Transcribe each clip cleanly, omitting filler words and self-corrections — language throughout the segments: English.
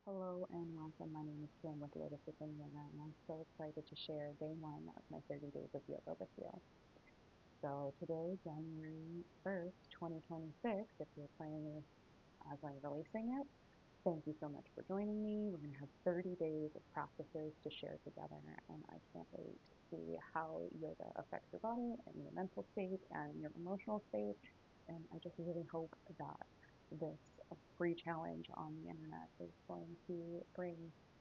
Hello and welcome. My name is Kim with Yoga Supreme Yoga, and I'm so excited to share day one of my 30 days of yoga with you. So today, January 1st, 2026, if you're playing this as I'm releasing it, thank you so much for joining me. We're going to have 30 days of practices to share together, and I can't wait to see how yoga affects your body and your mental state and your emotional state. And I just really hope that this free challenge on the internet is going to bring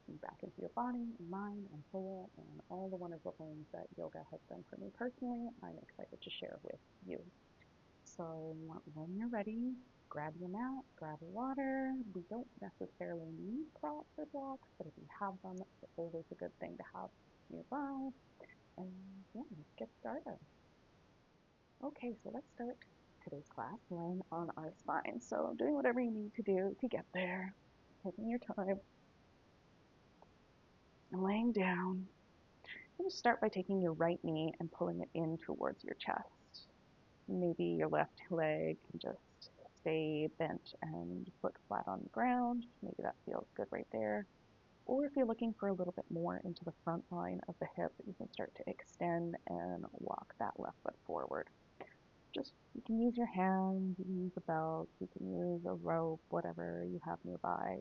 you back into your body, mind, and soul, and all the wonderful things that yoga has done for me personally. I'm excited to share with you. So when you're ready, grab your mat, grab water. We don't necessarily need props or blocks, but if you have them, it's always a good thing to have nearby. And yeah, let's get started. Okay, so let's start today's class laying on our spine. So doing whatever you need to do to get there, taking your time, and laying down. You start by taking your right knee and pulling it in towards your chest. Maybe your left leg can just stay bent and foot flat on the ground. Maybe that feels good right there. Or if you're looking for a little bit more into the front line of the hip, you can start to extend and walk that left foot forward. Just, you can use your hands, you can use a belt, you can use a rope, whatever you have nearby.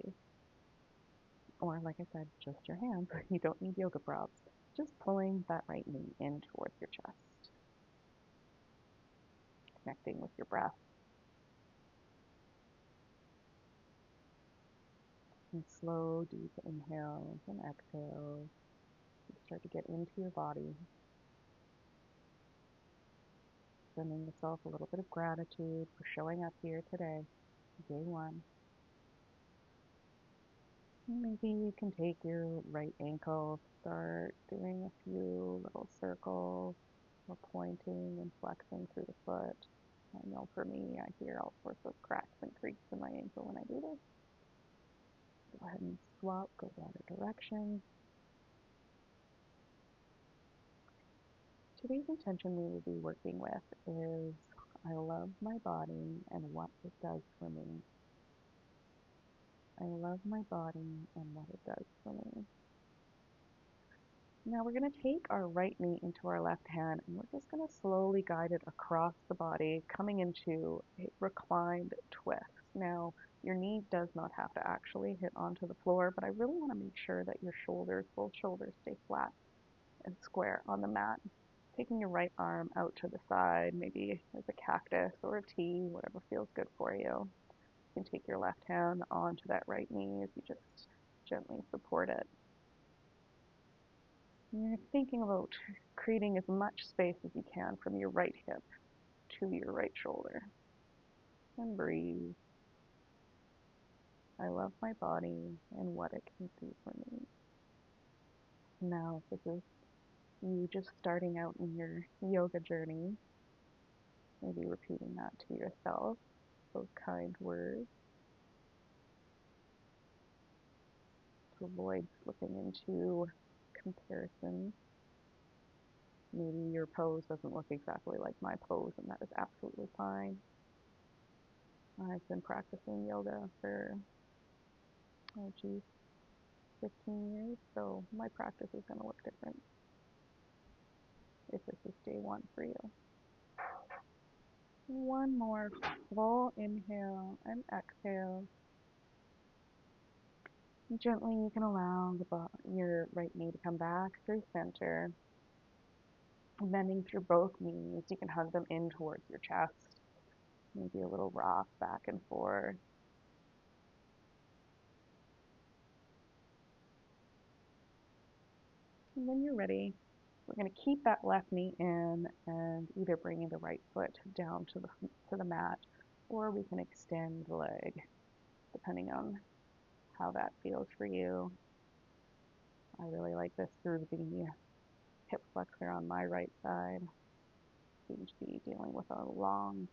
Or like I said, just your hands. You don't need yoga props. Just pulling that right knee in towards your chest. Connecting with your breath. And slow, deep inhales and exhales. You start to get into your body. Sending yourself a little bit of gratitude for showing up here today, day one. Maybe you can take your right ankle, start doing a few little circles, or pointing and flexing through the foot. I know for me, I hear all sorts of cracks and creaks in my ankle when I do this. Go ahead and swap, go the other direction. Today's intention we will be working with is I love my body and what it does for me. I love my body and what it does for me. Now we're going to take our right knee into our left hand and we're just going to slowly guide it across the body, coming into a reclined twist. Now, your knee does not have to actually hit onto the floor, but I really want to make sure that your shoulders, both shoulders, stay flat and square on the mat. Taking your right arm out to the side, maybe as a cactus or a T, whatever feels good for you. You can take your left hand onto that right knee as you just gently support it. And you're thinking about creating as much space as you can from your right hip to your right shoulder. And breathe. I love my body and what it can do for me. Now, if this is you just starting out in your yoga journey, maybe repeating that to yourself, those kind words, to avoid slipping into comparison. Maybe your pose doesn't look exactly like my pose, and that is absolutely fine. I've been practicing yoga for, 15 years, so my practice is going to look different if this is day one for you. One more full inhale and exhale. Gently, you can allow your right knee to come back through center. Bending through both knees, you can hug them in towards your chest. Maybe a little rock back and forth. And when you're ready, we're going to keep that left knee in and either bringing the right foot down to the mat, or we can extend the leg, depending on how that feels for you. I really like this through the hip flexor on my right side. Seem to be dealing with a long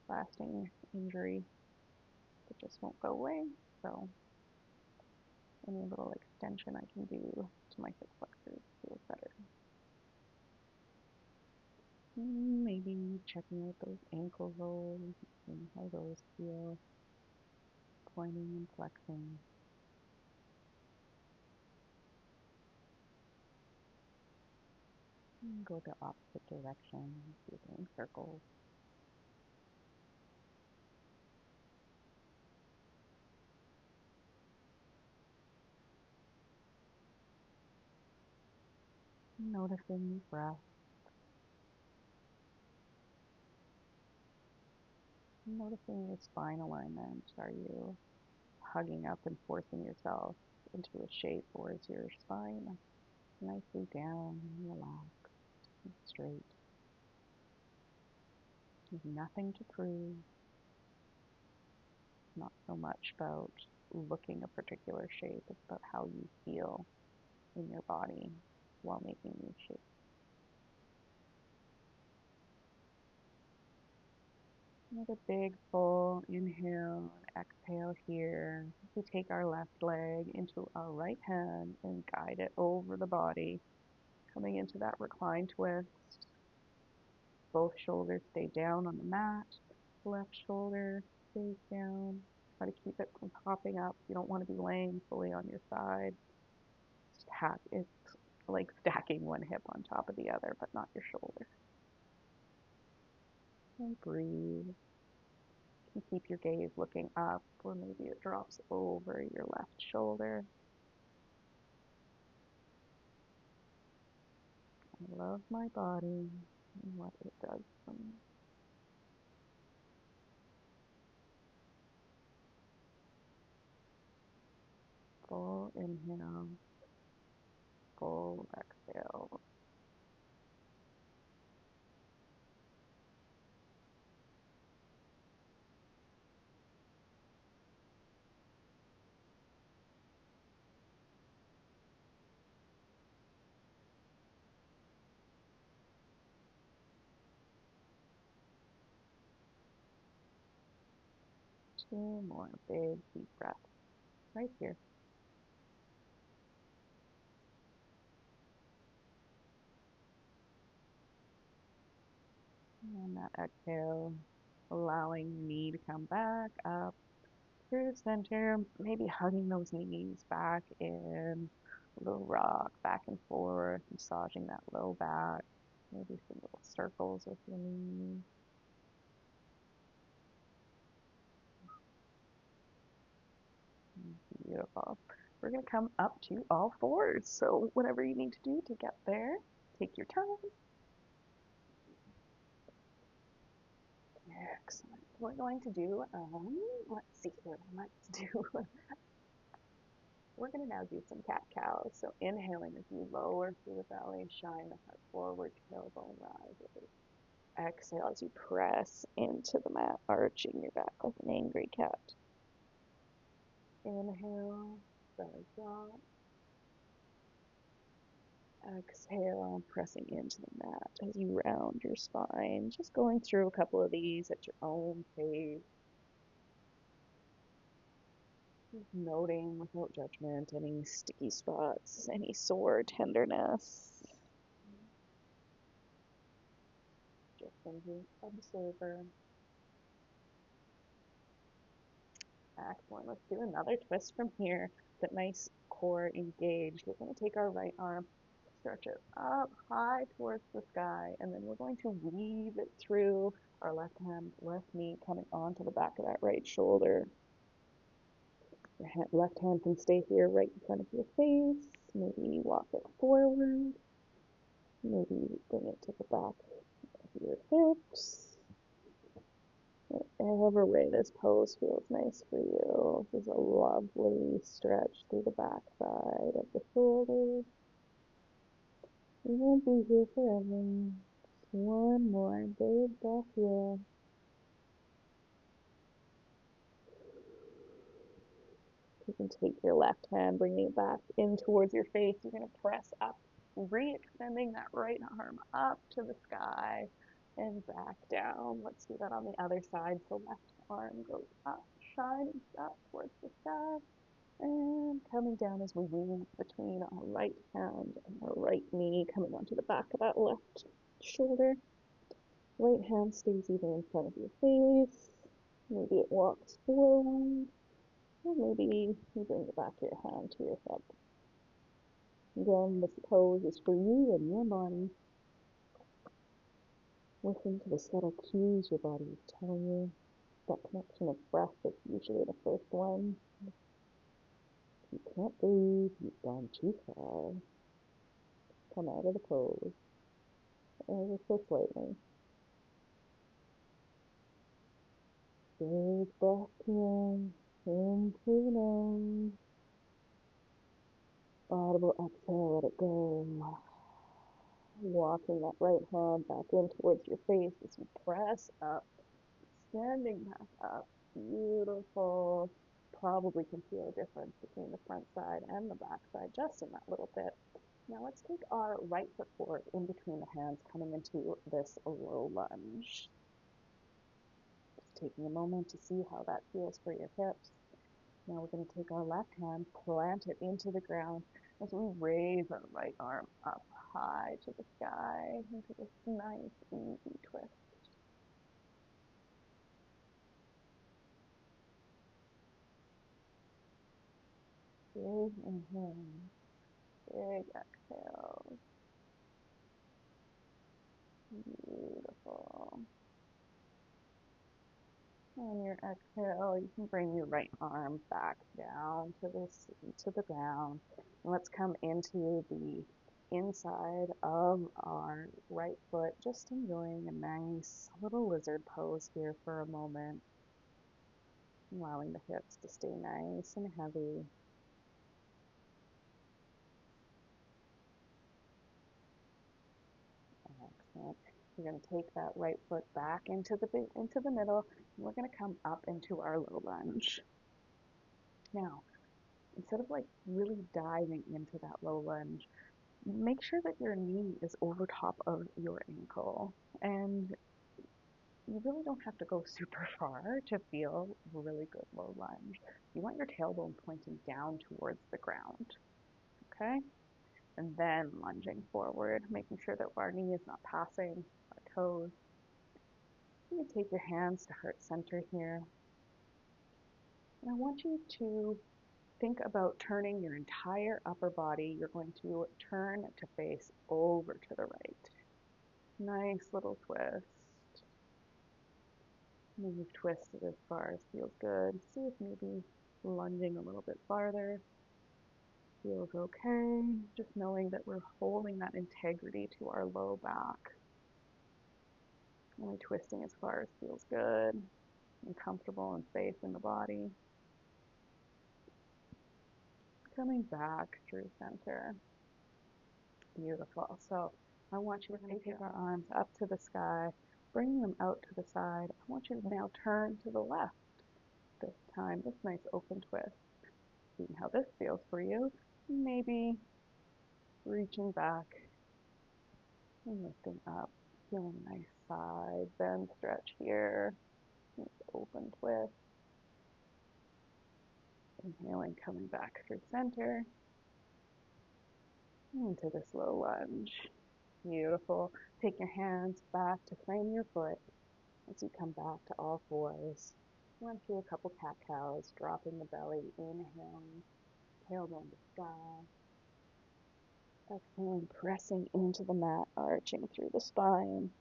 lasting injury that just won't go away. So any little extension I can do to my hip flexors feels better. Maybe checking out those ankle rolls and how those feel, pointing and flexing. And go the opposite direction. You're doing circles. Noticing your breath. Noticing your spine alignment. Are you hugging up and forcing yourself into a shape, or is your spine nicely down, relaxed, and straight? There's nothing to prove. It's not so much about looking a particular shape, it's about how you feel in your body while making these shapes. Another big full inhale and exhale here. We take our left leg into our right hand and guide it over the body, coming into that reclined twist. Both shoulders stay down on the mat. Left shoulder stays down. Try to keep it from popping up. You don't want to be laying fully on your side. It's like stacking one hip on top of the other, but not your shoulder. And breathe. You can keep your gaze looking up, or maybe it drops over your left shoulder. I love my body and what it does for me. Full inhale, full exhale. Two more big deep breaths right here. And that exhale, allowing your knee to come back up through center, maybe hugging those knees back in, a little rock back and forth, massaging that low back, maybe some little circles with your knees. Beautiful. We're going to come up to all fours. So whatever you need to do to get there, take your time. Excellent. We're going to do, let's see here, we're going to now do some cat-cows. So inhaling as you lower through the belly, shine the heart forward, tailbone rises. Exhale as you press into the mat, arching your back like an angry cat. Inhale, belly drop. Exhale, pressing into the mat as you round your spine. Just going through a couple of these at your own pace. Just noting without judgment any sticky spots, any sore tenderness. Just an observer. Excellent. Let's do another twist from here. That nice core engaged. We're going to take our right arm, stretch it up high towards the sky, and then we're going to weave it through our left hand, left knee, coming onto the back of that right shoulder. Your left hand can stay here right in front of your face. Maybe walk it forward. Maybe bring it to the back of your hips. Whatever way this pose feels nice for you. This is a lovely stretch through the back side of the shoulders. We won't be here forever. Just one more big breath here. You can take your left hand, bringing it back in towards your face. You're going to press up, re-extending that right arm up to the sky and back down. Let's do that on the other side. So left arm goes up, shining up towards the sky, and coming down as we weave between our right hand and our right knee, coming onto the back of that left shoulder. Right hand stays either in front of your face, maybe it walks forward, or maybe you bring the back of your hand to your hip. Again, this pose is for you and your body. Listen to the subtle cues your body is telling you. That connection of breath is usually the first one. If you can't breathe, you've gone too far. Come out of the pose. Ever so slightly. Big breath here. Into the nose. Audible exhale, let it go. Walking that right hand back in towards your face as you press up. Standing back up. Beautiful. Probably can feel a difference between the front side and the back side just in that little bit. Now let's take our right foot forward in between the hands, coming into this low lunge. Just taking a moment to see how that feels for your hips. Now we're going to take our left hand, plant it into the ground as we raise our right arm up high to the sky into this nice, easy twist. Big inhale, big exhale. Beautiful. On your exhale, you can bring your right arm back down to the ground. And let's come into the inside of our right foot, just enjoying a nice little lizard pose here for a moment. Allowing the hips to stay nice and heavy. Excellent. You're going to take that right foot back into the middle. And we're going to come up into our low lunge. Now, instead of like really diving into that low lunge, make sure that your knee is over top of your ankle. And you really don't have to go super far to feel a really good low lunge. You want your tailbone pointing down towards the ground. Okay? And then lunging forward, making sure that our knee is not passing our toes. You can take your hands to heart center here. And I want you to think about turning your entire upper body. You're going to turn to face over to the right. Nice little twist. And you've twisted as far as feels good. See if maybe lunging a little bit farther feels okay. Just knowing that we're holding that integrity to our low back. Only twisting as far as feels good and comfortable and safe in the body. Coming back through center. Beautiful. So I want you to take our arms up to the sky, bring them out to the side. I want you to now turn to the left this time. This nice open twist. See how this feels for you. Maybe reaching back and lifting up. Feeling a nice side bend stretch here. Nice open twist. Inhaling, coming back through center. Into this low lunge. Beautiful. Take your hands back to frame your foot as you come back to all fours. Run through a couple cat-cows, dropping the belly, inhaling, tailbone to sky. Exhaling, pressing into the mat, arching through the spine.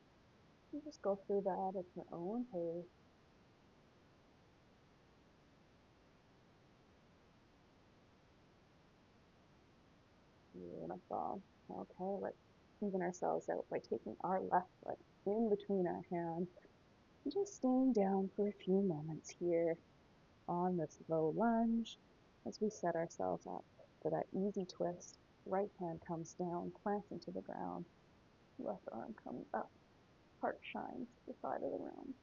You just go through that at your own pace. Beautiful. Okay, let's even ourselves out by taking our left foot in between our hands and just staying down for a few moments here on this low lunge as we set ourselves up for that easy twist. Right hand comes down, plants into the ground. Left arm comes up, heart shines to the side of the room.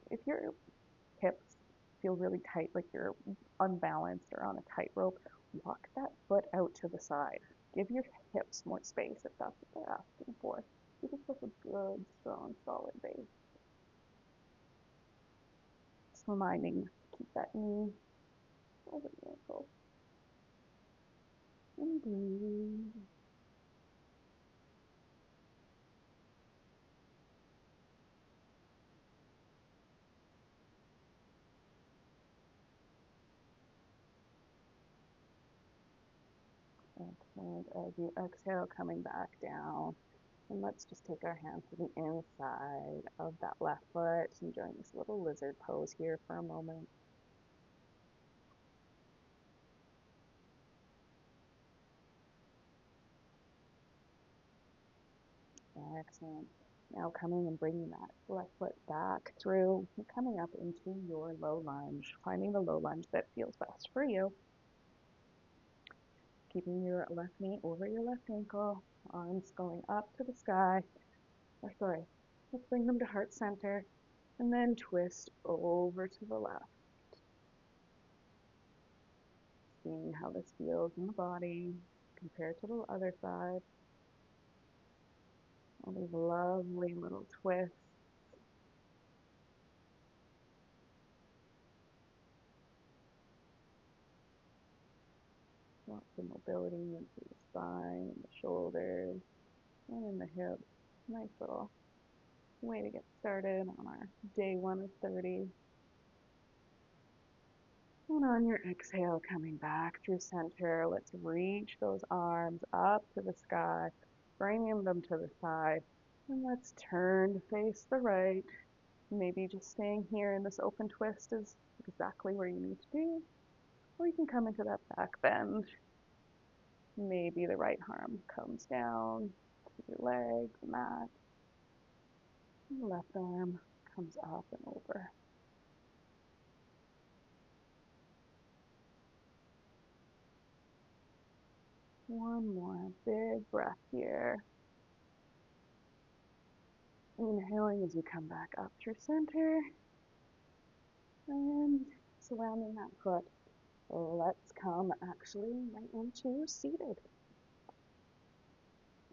If your hips feel really tight, like you're unbalanced or on a tightrope, walk that foot out to the side. Give your hips more space if that's what they're asking for. Give yourself a good, strong, solid base. Just reminding to keep that knee over the ankle. And breathe. Excellent. As you exhale, coming back down. And let's just take our hands to the inside of that left foot and join this little lizard pose here for a moment. Excellent. Now coming and bringing that left foot back through, and coming up into your low lunge, finding the low lunge that feels best for you. Keeping your left knee over your left ankle, arms going up to the sky. Or sorry, let's bring them to heart center, and then twist over to the left. Seeing how this feels in the body compared to the other side. All these lovely little twists. Lots of mobility into the spine, the shoulders, and in the hips. Nice little way to get started on our day 1 of 30. And on your exhale, coming back through center, let's reach those arms up to the sky, bringing them to the side, and let's turn to face the right. Maybe just staying here in this open twist is exactly where you need to be, or you can come into that back bend. Maybe the right arm comes down to your leg, the mat, and the left arm comes up and over. One more big breath here. Inhaling as you come back up through center. And surrounding that foot, let's come actually right into seated.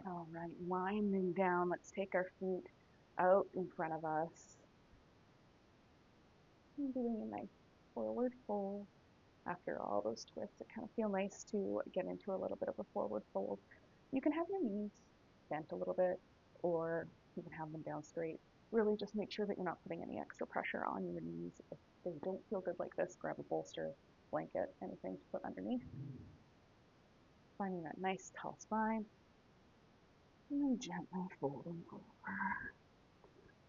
All right, winding down, let's take our feet out in front of us. And doing a nice forward fold. After all those twists, it kind of feels nice to get into a little bit of a forward fold. You can have your knees bent a little bit, or you can have them down straight. Really just make sure that you're not putting any extra pressure on your knees. If they don't feel good like this, grab a bolster, blanket, anything to put underneath. Finding that nice tall spine, and then gently folding over.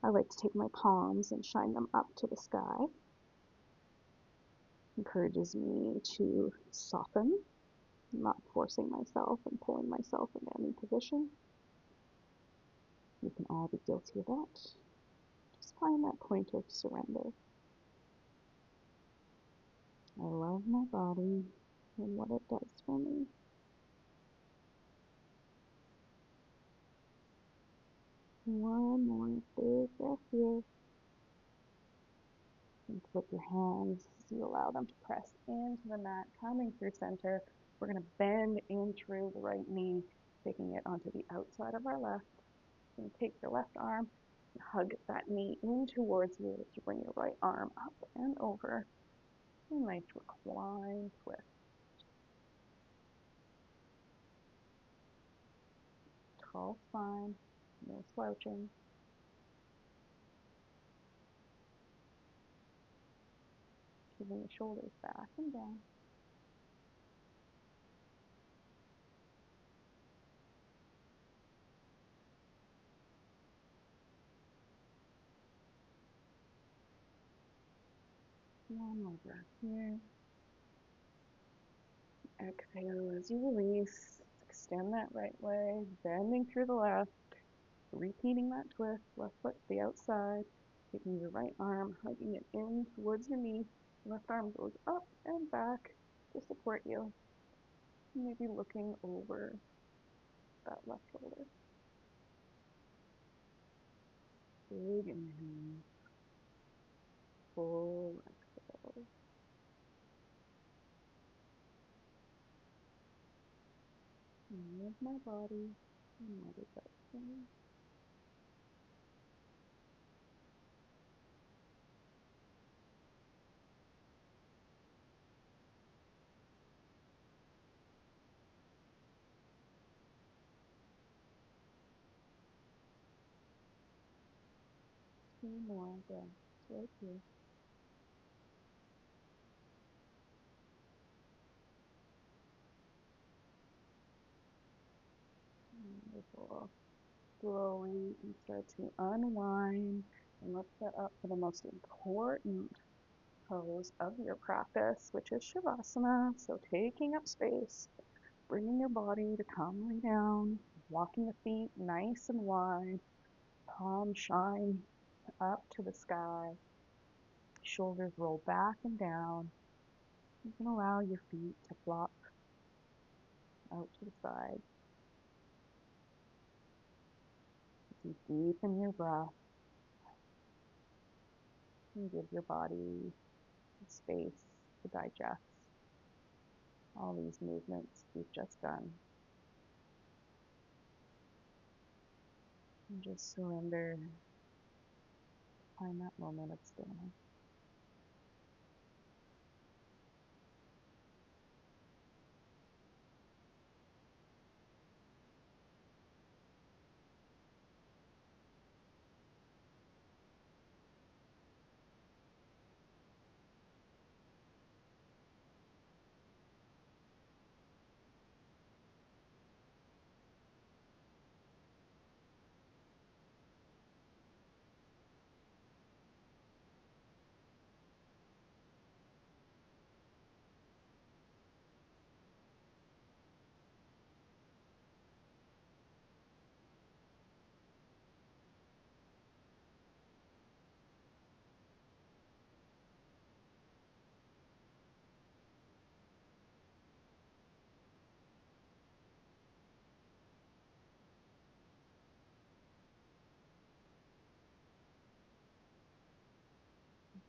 I like to take my palms and shine them up to the sky. Encourages me to soften, not forcing myself and pulling myself into any position. We can all be guilty of that. Just find that point of surrender. I love my body and what it does for me. One more big breath here. And flip your hands as you allow them to press into the mat, coming through center. We're going to bend in through the right knee, taking it onto the outside of our left. You're going to take your left arm and hug that knee in towards you as you bring your right arm up and over. A nice recline twist. Tall spine, no slouching. Keeping the shoulders back and down. One more breath here. Exhale as you release. Extend that right leg, bending through the left, repeating that twist, left foot to the outside, taking your right arm, hugging it in towards your knee. Left arm goes up and back to support you. Maybe looking over that left shoulder. Big inhale, full exhale. Move my body and let it go. 2 more breaths right here. Wonderful. slowly you can start to unwind, and let's set up for the most important pose of your practice, which is Shavasana. So taking up space, bringing your body to come lay down, walking the feet nice and wide, palms shine up to the sky, shoulders roll back and down. You can allow your feet to flop out to the side. You deepen your breath and give your body space to digest all these movements we've just done. And just surrender, find that moment of stillness.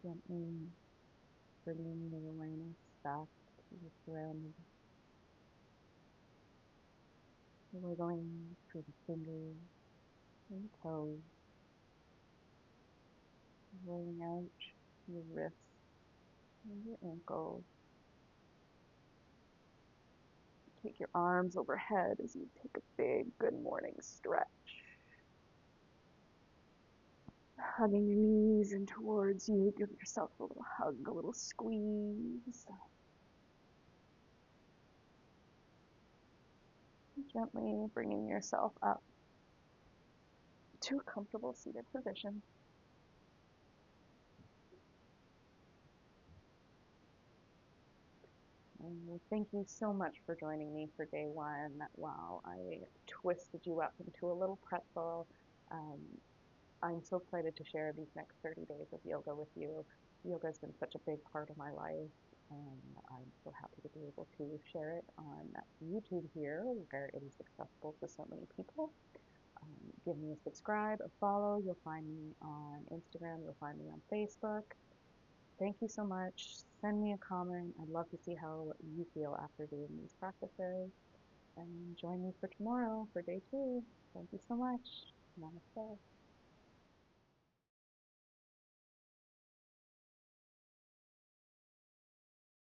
Gently bringing the awareness back to your surroundings. Wiggling through the fingers and toes, rolling out your wrists and your ankles. Take your arms overhead as you take a big good morning stretch. Hugging your knees in towards you, give yourself a little hug, a little squeeze. Gently bringing yourself up to a comfortable seated position. And thank you so much for joining me for day one. Wow, I twisted you up into a little pretzel. Um, I'm so excited to share these next 30 days of yoga with you. Yoga has been such a big part of my life, and I'm so happy to be able to share it on YouTube here, where it is accessible to so many people. Give me a subscribe, a follow. You'll find me on Instagram. You'll find me on Facebook. Thank you so much. Send me a comment. I'd love to see how you feel after doing these practices. And join me for tomorrow for day two. Thank you so much. Namaste.